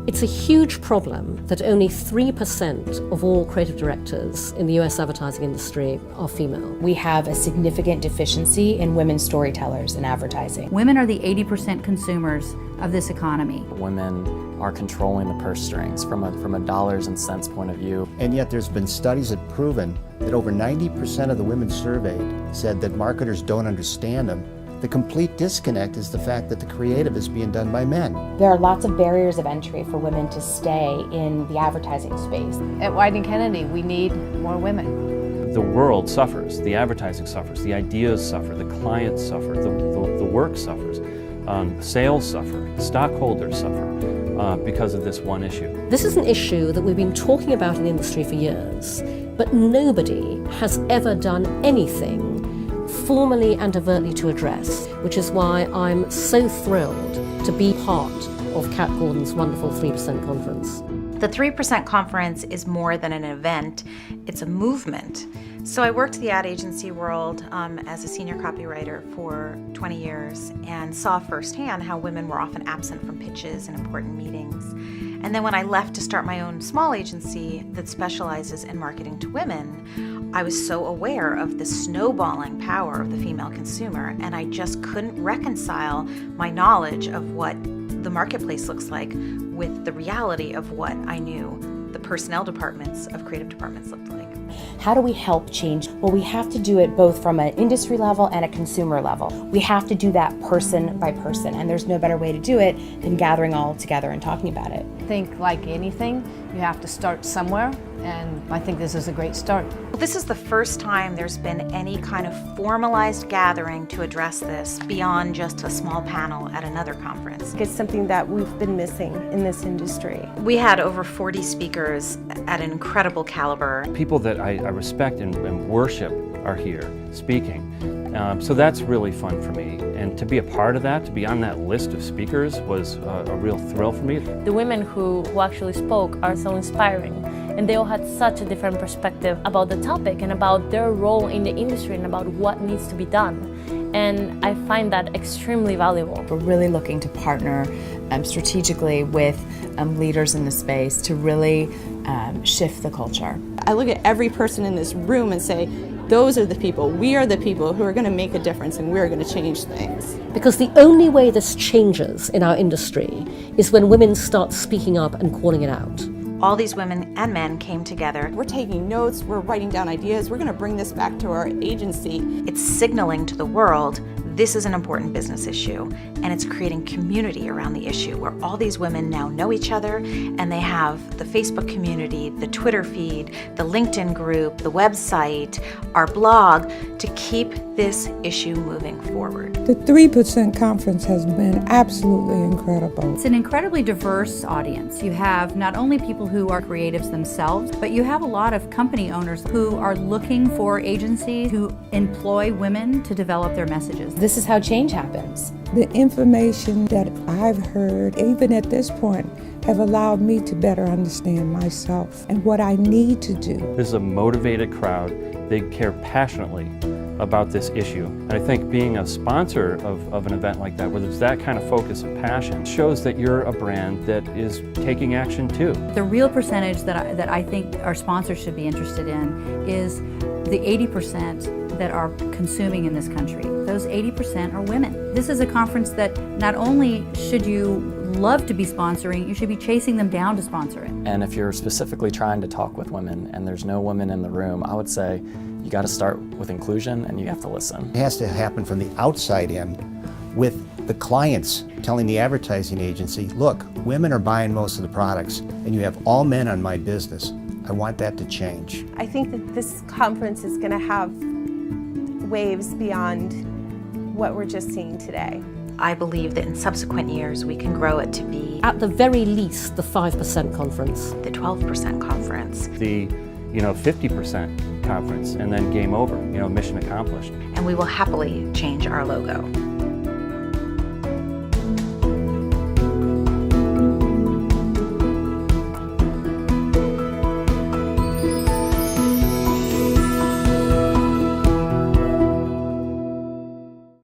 It's a huge problem that only 3% of all creative directors in the US advertising industry are female. We have a significant deficiency in women storytellers in advertising. Women are the 80% consumers of this economy. Women are controlling the purse strings from a dollars and cents point of view. And yet there's been studies that have proven that over 90% of the women surveyed said that marketers don't understand them. The complete disconnect is the fact that the creative is being done by men. There are lots of barriers of entry for women to stay in the advertising space. At Wieden+Kennedy, we need more women. The world suffers, the advertising suffers, the ideas suffer, the clients suffer, the work suffers, sales suffer, stockholders suffer because of this one issue. This is an issue that we've been talking about in the industry for years, but nobody has ever done anything formally and overtly to address, which is why I'm so thrilled to be part of Kat Gordon's wonderful 3% conference. The 3% conference is more than an event, it's a movement. So I worked the ad agency world as a senior copywriter for 20 years and saw firsthand how women were often absent from pitches and important meetings. And then when I left to start my own small agency that specializes in marketing to women, I was so aware of the snowballing power of the female consumer, and I just couldn't reconcile my knowledge of what the marketplace looks like with the reality of what I knew the personnel departments of creative departments looked like. How do we help change? Well, we have to do it both from an industry level and a consumer level. We have to do that person by person, and there's no better way to do it than gathering all together and talking about it. I think, like anything, you have to start somewhere, and I think this is a great start. This is the first time there's been any kind of formalized gathering to address this beyond just a small panel at another conference. It's something that we've been missing in this industry. We had over 40 speakers at an incredible caliber. People that I respect and worship are here speaking. So that's really fun for me. And to be a part of that, to be on that list of speakers was a real thrill for me. The women who actually spoke are so inspiring, and they all had such a different perspective about the topic and about their role in the industry and about what needs to be done. And I find that extremely valuable. We're really looking to partner strategically with leaders in the space to really shift the culture. I look at every person in this room and say, those are the people, we are the people who are going to make a difference, and we're going to change things. Because the only way this changes in our industry is when women start speaking up and calling it out. All these women and men came together. We're taking notes, we're writing down ideas, we're going to bring this back to our agency. It's signaling to the world this is an important business issue, and it's creating community around the issue where all these women now know each other, and they have the Facebook community, the Twitter feed, the LinkedIn group, the website, our blog to keep this issue moving forward. The 3% conference has been absolutely incredible. It's an incredibly diverse audience. You have not only people who are creatives themselves, but you have a lot of company owners who are looking for agencies who employ women to develop their messages. This is how change happens. The information that I've heard, even at this point, have allowed me to better understand myself and what I need to do. This is a motivated crowd. They care passionately about this issue. And I think being a sponsor of an event like that, where there's that kind of focus of passion, shows that you're a brand that is taking action too. The real percentage that I think our sponsors should be interested in is the 80% that are consuming in this country. Those 80% are women. This is a conference that not only should you love to be sponsoring, you should be chasing them down to sponsor it. And if you're specifically trying to talk with women and there's no women in the room, I would say you got to start with inclusion and you have to listen. It has to happen from the outside in with the clients telling the advertising agency, look, women are buying most of the products and you have all men on my business. I want that to change. I think that this conference is going to have waves beyond what we're just seeing today. I believe that in subsequent years we can grow it to be, At the very least, the 5% conference. the 12% conference. The 50% conference, and then game over, mission accomplished. And we will happily change our logo.